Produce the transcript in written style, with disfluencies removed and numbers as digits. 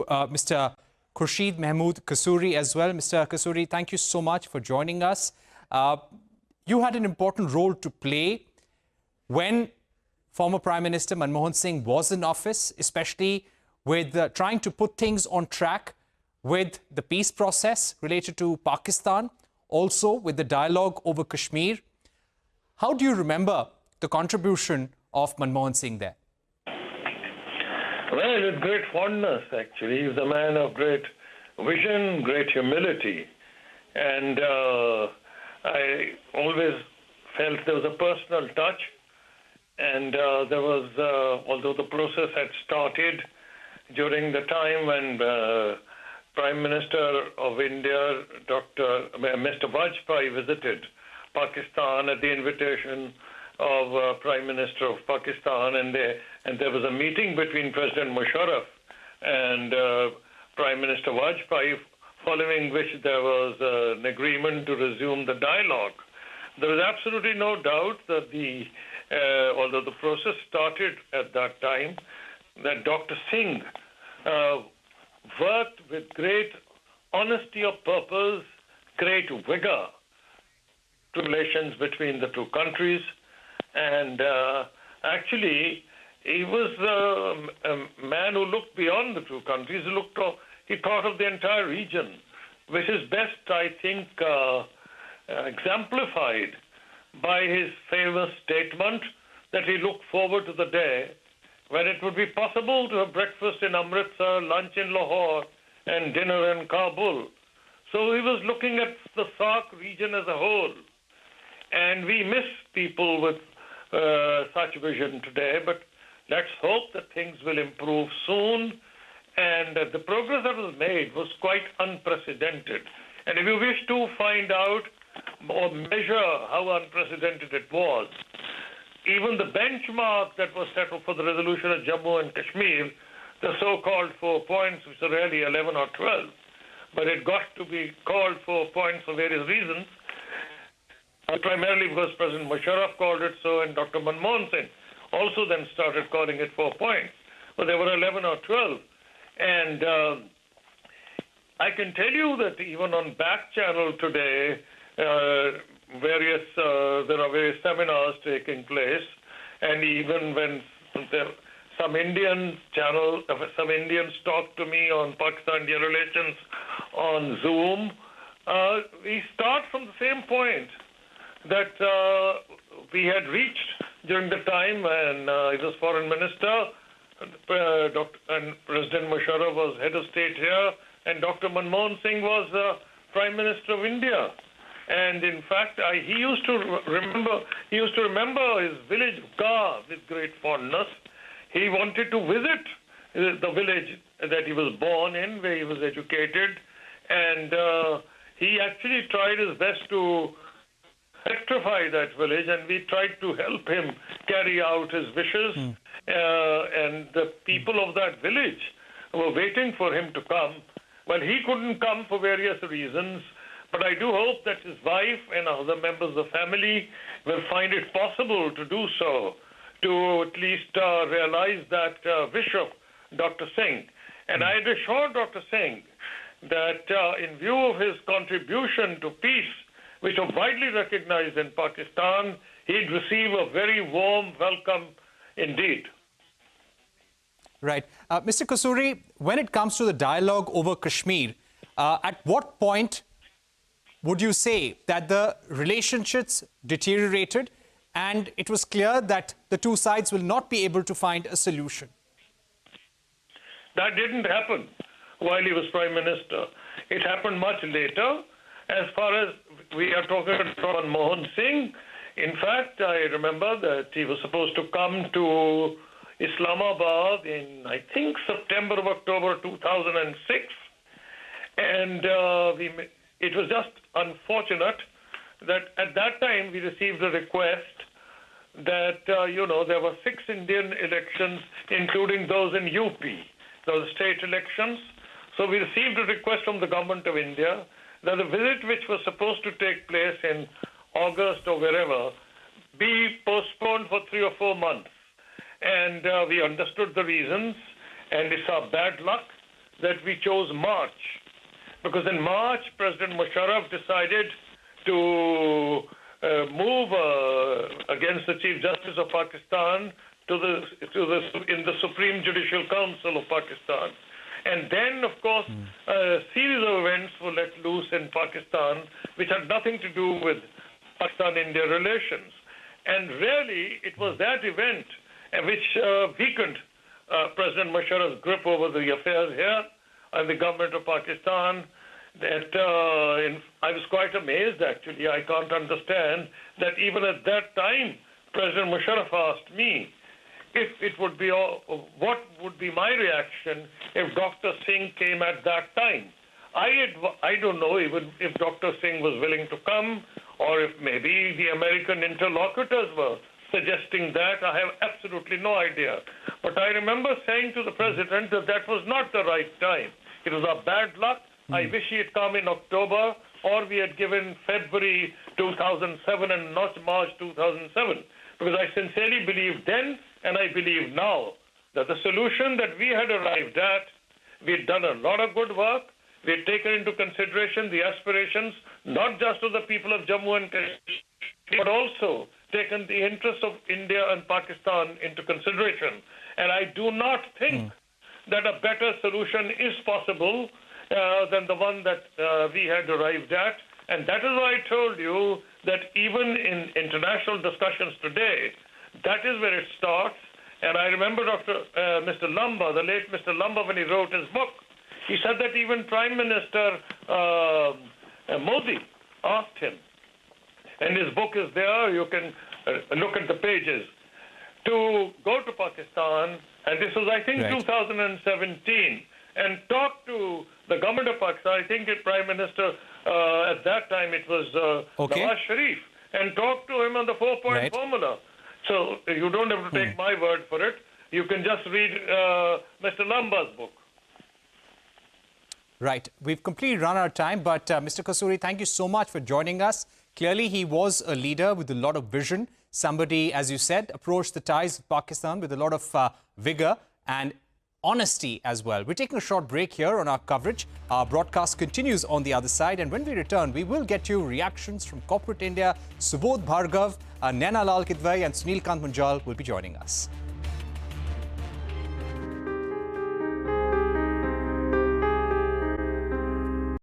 Mr. Khurshid, Mahmud, Kasuri as well. Mr. Kasuri, thank you so much for joining us. You had an important role to play when former Prime Minister Manmohan Singh was in office, especially with trying to put things on track with the peace process related to Pakistan, also with the dialogue over Kashmir. How do you remember the contribution of Manmohan Singh there? Well, with great fondness, actually. He was a man of great vision, great humility. And I always felt there was a personal touch. And there was, although the process had started during the time when Prime Minister of India, Mr. Vajpayee, visited Pakistan at the invitation of Prime Minister of Pakistan, and there was a meeting between President Musharraf and Prime Minister Vajpayee, following which there was an agreement to resume the dialogue. There was absolutely no doubt that although the process started at that time, that Dr. Singh worked with great honesty of purpose, great vigor to relations between the two countries. And actually, he was a man who looked beyond the two countries. He thought of the entire region, which is best, I think, exemplified by his famous statement that he looked forward to the day when it would be possible to have breakfast in Amritsar, lunch in Lahore, and dinner in Kabul. So he was looking at the SAARC region as a whole. And we miss people with such vision today, but let's hope that things will improve soon. And the progress that was made was quite unprecedented. And if you wish to find out or measure how unprecedented it was, even the benchmark that was set for the resolution of Jammu and Kashmir, the so-called 4 points, which are really 11 or 12, but it got to be called 4 points for various reasons, primarily because President Musharraf called it so, and Dr. Manmohan Singh also then started calling it 4 points. But there were 11 or 12. And I can tell you that even on back channel today, there are various seminars taking place, and even when some Indians talk to me on Pakistan-India relations on Zoom, we start from the same point that we had reached during the time when he was foreign minister, and President Musharraf was head of state here, and Dr. Manmohan Singh was Prime Minister of India. And in fact, he used to remember his village Gah with great fondness. He wanted to visit the village that he was born in, where he was educated, and he actually tried his best to electrify that village, and we tried to help him carry out his wishes. And the people of that village were waiting for him to come. Well, he couldn't come for various reasons, but I do hope that his wife and other members of the family will find it possible to do so, to at least realize that wish of Dr. Singh. And I had assured Dr. Singh that in view of his contribution to peace, which are widely recognized in Pakistan, he'd receive a very warm welcome indeed. Right. Mr. Kasuri, when it comes to the dialogue over Kashmir, at what point would you say that the relationships deteriorated and it was clear that the two sides will not be able to find a solution? That didn't happen while he was Prime Minister. It happened much later. As far as we are talking about Manmohan Singh, in fact, I remember that he was supposed to come to Islamabad in, I think, September or October 2006. And it was just unfortunate that at that time we received a request that, there were 6 Indian elections, including those in UP, those state elections. So we received a request from the government of India that the visit which was supposed to take place in August or wherever be postponed for 3 or 4 months. And we understood the reasons, and it's our bad luck that we chose March, because in March, President Musharraf decided to move against the Chief Justice of Pakistan in the Supreme Judicial Council of Pakistan. And then, of course, a series of events were let loose in Pakistan, which had nothing to do with Pakistan-India relations. And really, it was that event which weakened President Musharraf's grip over the affairs here and the government of Pakistan. That I was quite amazed, actually. I can't understand that even at that time, President Musharraf asked me if it would be, what would be my reaction if Dr. Singh came at that time. I don't know even if Dr. Singh was willing to come, or if maybe the American interlocutors were suggesting that. I have absolutely no idea. But I remember saying to the president that that was not the right time. It was our bad luck. I wish he had come in October, or we had given February 2007 and not March 2007. Because I sincerely believe then, and I believe now, that the solution that we had arrived at, we had done a lot of good work. We had taken into consideration the aspirations, not just of the people of Jammu and Kashmir, but also taken the interests of India and Pakistan into consideration. And I do not think that a better solution is possible than the one that we had arrived at. And that is why I told you that even in international discussions today, that is where it starts. And I remember Mr. Lamba, the late Mr. Lamba, when he wrote his book, he said that even Prime Minister Modi asked him, and his book is there, you can look at the pages, to go to Pakistan, and this was, I think, 2017, and talk to the government of Pakistan. I think the Prime Minister, at that time, it was Nawaz Sharif, and talk to him on the four-point formula. So you don't have to take my word for it. You can just read Mr. Lamba's book. Right. We've completely run out of time, but Mr. Kasuri, thank you so much for joining us. Clearly, he was a leader with a lot of vision. Somebody, as you said, approached the ties of Pakistan with a lot of vigor and honesty as well. We're taking a short break here on our coverage. Our broadcast continues on the other side, and when we return, we will get you reactions from corporate India. Subodh Bhargav, Naina Lal Kidwai and Sunil Kant Munjal will be joining us.